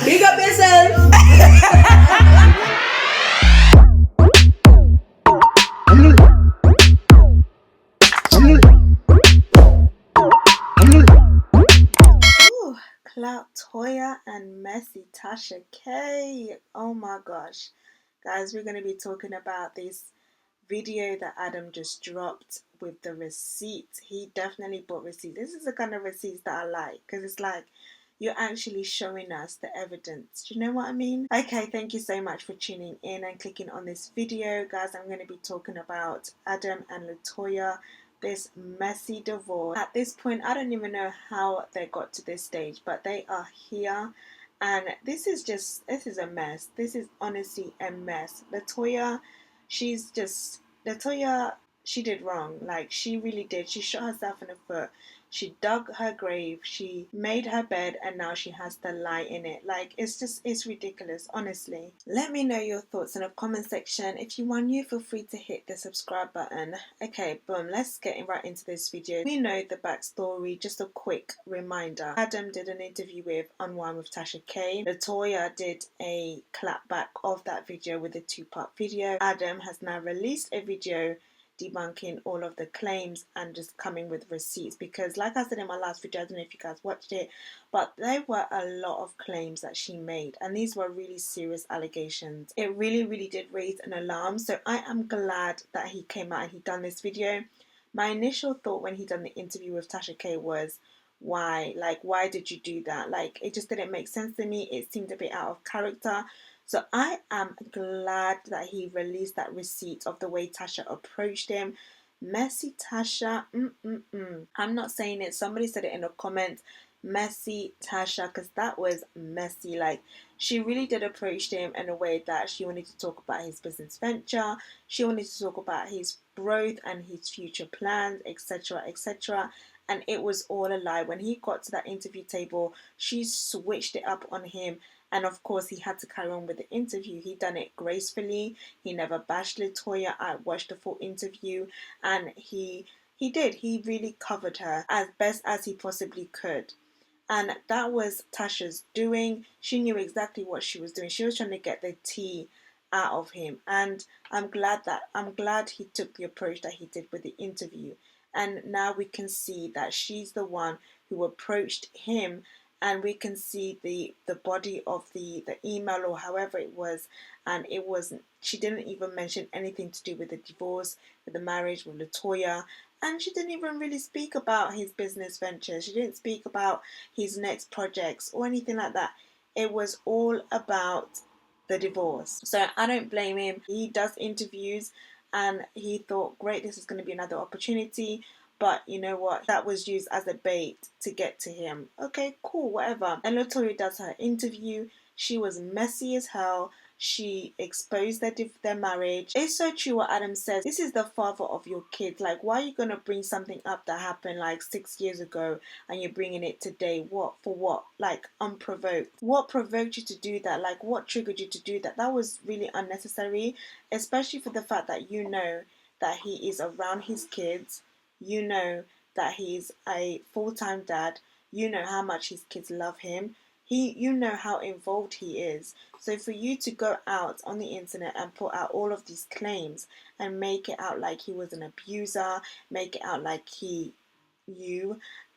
Big up yourself. Ooh, Latoya and Messy Tasha K. Oh my gosh. Guys, we're going to be talking about this video that Adam just dropped with the receipts. He definitely bought receipts. This is the kind of receipts that I like, because it's like you're actually showing us the evidence. Do you know what I mean? Okay, thank you so much for tuning in and clicking on this video. Guys, I'm going to be talking about Adam and Latoya, this messy divorce. At this point, I don't even know how they got to this stage, but they are here. And this is a mess. This is honestly a mess. Latoya, she did wrong. Like, she really did. She shot herself in the foot. She dug her grave. She made her bed, and now she has to lie in it. Like, it's ridiculous, honestly. Let me know your thoughts in the comment section. If you want new, feel free to hit the subscribe button. Okay, boom, let's get right into this video. We know the backstory. Just a quick reminder. Adam did an interview with Unwind with Tasha K. Latoya did a clapback of that video with a two-part video. Adam has now released a video debunking all of the claims and just coming with receipts, because like I said in my last video, I don't know if you guys watched it, but there were a lot of claims that she made, and these were really serious allegations. It really did raise an alarm. So I am glad that he came out and he done this video. My initial thought when he done the interview with Tasha K was, why did you do that? Like, it just didn't make sense to me. It seemed a bit out of character. So I am glad that he released that receipt of the way Tasha approached him. Messy Tasha, I'm not saying it. Somebody said it in the comments. Messy Tasha, because that was messy. Like, she really did approach him in a way that she wanted to talk about his business venture. She wanted to talk about his growth and his future plans, etc., etc. And it was all a lie. When he got to that interview table, she switched it up on him. And of course, he had to carry on with the interview. He done it gracefully. He never bashed Latoya. I watched the full interview, and he did. He really covered her as best as he possibly could. And that was Tasha's doing. She knew exactly what she was doing. She was trying to get the tea out of him. And I'm glad he took the approach that he did with the interview. And now we can see that she's the one who approached him, and we can see the body of the email or however it was, and it wasn't, she didn't even mention anything to do with the divorce, with the marriage with Latoya, and she didn't even really speak about his business ventures. She didn't speak about his next projects or anything like that. It was all about the divorce. So I don't blame him. He does interviews, and he thought, great, this is going to be another opportunity. But you know what? That was used as a bait to get to him. Okay, cool, whatever. And Latoya does her interview. She was messy as hell. She exposed their marriage. It's so true what Adam says. This is the father of your kids. Like, why are you going to bring something up that happened like 6 years ago and you're bringing it today? What? For what? Like, unprovoked. What provoked you to do that? Like, what triggered you to do that? That was really unnecessary, especially for the fact that you know that he is around his kids. You know that he's a full-time dad. You know how much his kids love him. You know how involved he is. So for you to go out on the internet and put out all of these claims and make it out like he was an abuser, make it out like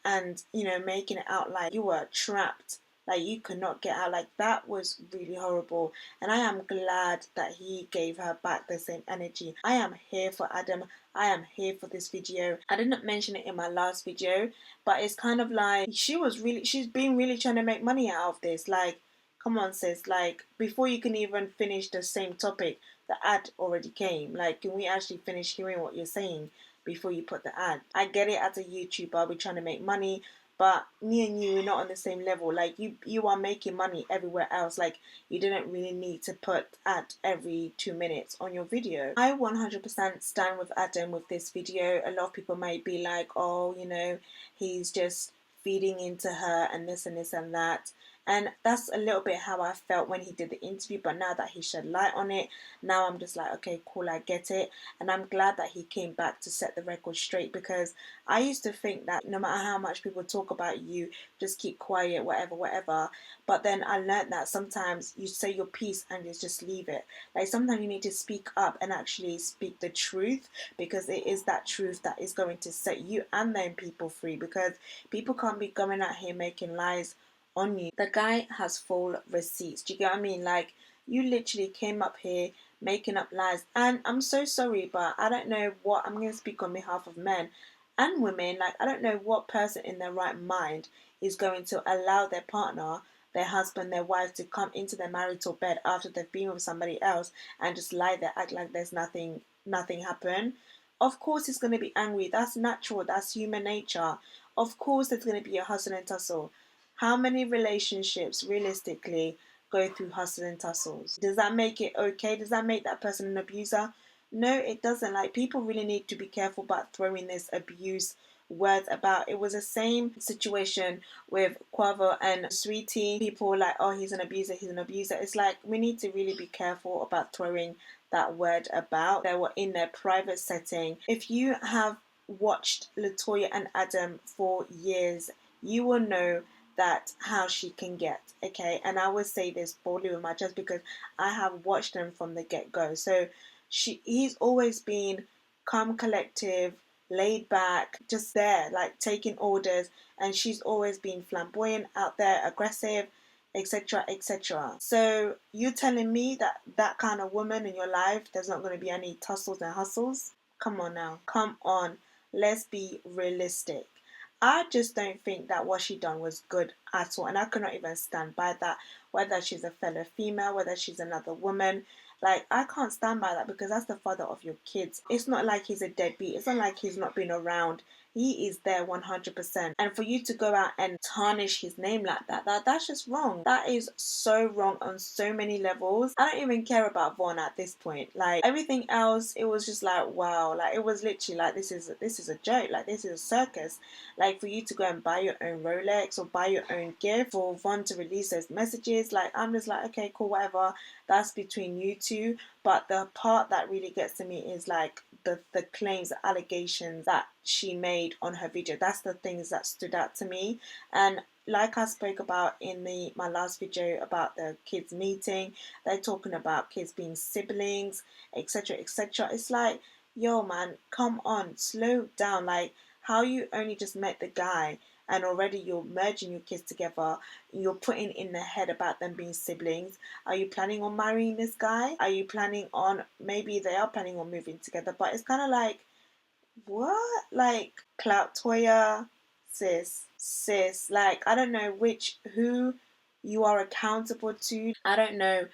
and making it out like you were trapped, like you could not get out, like that was really horrible. And I am glad that he gave her back the same energy. I am here for Adam. I am here for this video. I didn't mention it in my last video, but it's kind of like she's been really trying to make money out of this. Like, come on, sis. Like, before you can even finish the same topic, the ad already came. Like, can we actually finish hearing what you're saying before you put the ad? I get it, as a YouTuber, we're trying to make money, but me and you are not on the same level. Like, you are making money everywhere else. Like, you didn't really need to put ad every 2 minutes on your video. I 100% stand with Adam with this video. A lot of people might be like, oh, he's just feeding into her and this and this and that. And that's a little bit how I felt when he did the interview. But now that he shed light on it, now I'm just like, okay, cool, I get it. And I'm glad that he came back to set the record straight, because I used to think that no matter how much people talk about you, just keep quiet, whatever, whatever. But then I learned that sometimes you say your piece and you just leave it. Like sometimes you need to speak up and actually speak the truth, because it is that truth that is going to set you and them people free, because people can't be going out here making lies on you. The guy has full receipts. Do you get what I mean? Like, you literally came up here making up lies. And I'm so sorry, but I don't know what, I'm going to speak on behalf of men and women. Like, I don't know what person in their right mind is going to allow their partner, their husband, their wife to come into their marital bed after they've been with somebody else and just lie there, act like there's nothing happened. Of course, he's going to be angry. That's natural. That's human nature. Of course, there's going to be a hustle and tussle. How many relationships realistically go through hustle and tussles? Does that make it okay? Does that make that person an abuser? No, it doesn't. Like, people really need to be careful about throwing this abuse words about. It was the same situation with Quavo and Sweetie. People were like, oh, he's an abuser, he's an abuser. It's like, we need to really be careful about throwing that word about. They were in their private setting. If you have watched Latoya and Adam for years, you will know that how she can get, okay? And I would say this boldly with my chest, because I have watched them from the get-go. So he's always been calm, collective, laid back, just there, like taking orders, and she's always been flamboyant, out there, aggressive, etc., etc. So you're telling me that that kind of woman in your life, there's not going to be any tussles and hustles? Come on now, come on, let's be realistic. I just don't think that what she done was good at all, and I cannot even stand by that. Whether she's a fellow female, whether she's another woman, like, I can't stand by that, because that's the father of your kids. It's not like he's a deadbeat. It's not like he's not been around. He is there 100%. And for you to go out and tarnish his name like that's just wrong. That is so wrong on so many levels. I don't even care about Vaughn at this point. Like, everything else, it was just like, wow. Like, it was literally like, this is a joke. Like, this is a circus. Like, for you to go and buy your own Rolex or buy your own gift, for Vaughn to release those messages, like, I'm just like, okay, cool, whatever. That's between you two. But the part that really gets to me is like the claims, the allegations that she made on her video. That's the things that stood out to me. And like I spoke about in my last video about the kids meeting, they're talking about kids being siblings, etc., etc. It's like, yo, man, come on, slow down. Like, how you only just met the guy and already you're merging your kids together, you're putting in their head about them being siblings. Are you planning on marrying this guy? Are you planning on, maybe they are planning on moving together, but it's kind of like, what? Like, Clout Toya, sis, like, I don't know who you are accountable to. I don't know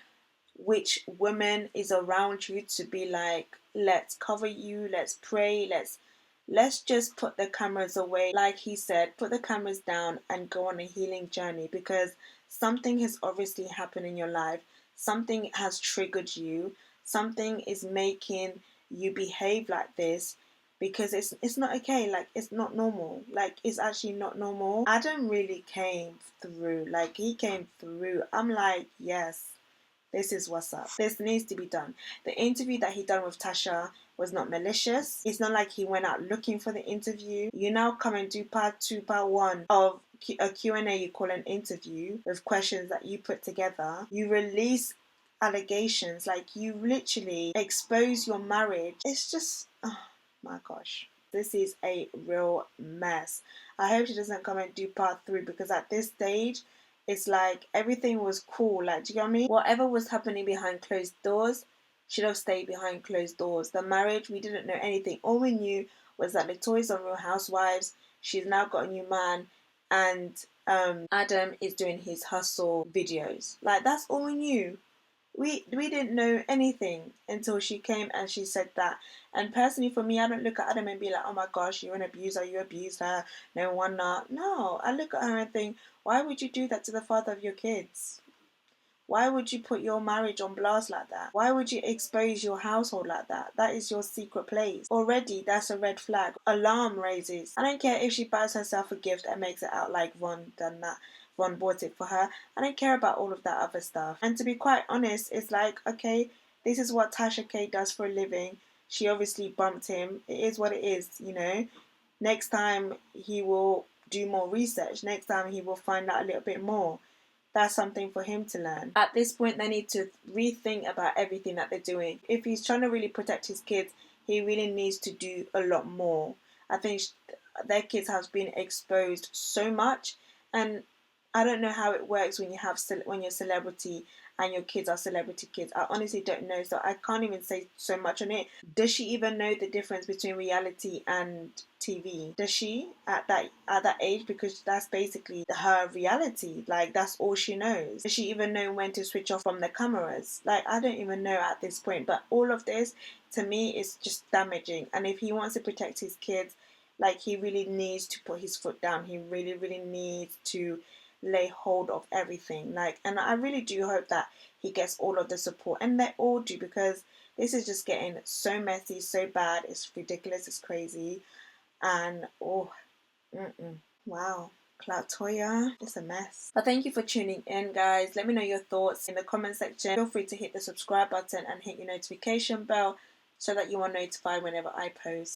which woman is around you to be like, let's cover you, let's pray, let's just put the cameras away. Like he said, put the cameras down and go on a healing journey, because something has obviously happened in your life. Something has triggered you. Something is making you behave like this, because it's not okay. Like, it's not normal. Like, it's actually not normal. Adam really came through. Like, he came through. I'm like, yes, this is what's up. This needs to be done. The interview that he done with Tasha was not malicious. It's not like he went out looking for the interview. You now come and do part 2, part 1 of a Q&A you call an interview, with questions that you put together. You release allegations, like, you literally expose your marriage. It's just, oh my gosh. This is a real mess. I hope she doesn't come and do part 3, because at this stage, it's like everything was cool. Like, do you get what I mean? Whatever was happening behind closed doors should have stayed behind closed doors. The marriage, we didn't know anything. All we knew was that Latoya's on Real Housewives. She's now got a new man, and Adam is doing his hustle videos. Like, that's all we knew. We didn't know anything until she came and she said that. And personally, for me, I don't look at Adam and be like, oh my gosh, you're an abuser, you abused her, no wonder. No, I look at her and think, why would you do that to the father of your kids? Why would you put your marriage on blast like that? Why would you expose your household like that? That is your secret place. Already, that's a red flag. Alarm raises. I don't care if she buys herself a gift and makes it out like Ron done that. Ron bought it for her. I don't care about all of that other stuff. And to be quite honest, it's like, okay, this is what Tasha K does for a living. She obviously bumped him. It is what it is, you know. Next time he will do more research. Next time he will find out a little bit more. That's something for him to learn. At this point, they need to rethink about everything that they're doing. If he's trying to really protect his kids, he really needs to do a lot more. I think their kids have been exposed so much, and I don't know how it works when when you're a celebrity and your kids are celebrity kids. I honestly don't know, so I can't even say so much on it. Does she even know the difference between reality and TV? Does she at that age? Because that's basically her reality. Like, that's all she knows. Does she even know when to switch off from the cameras? Like, I don't even know at this point. But all of this, to me, is just damaging. And if he wants to protect his kids, like, he really needs to put his foot down. He really, really needs to lay hold of everything. Like, and I really do hope that he gets all of the support, and they all do, because this is just getting so messy, so bad. It's ridiculous. It's crazy. And wow, Latoya, it's a mess. But thank you for tuning in, guys. Let me know your thoughts in the comment section. Feel free to hit the subscribe button and hit your notification bell so that you are notified whenever I post.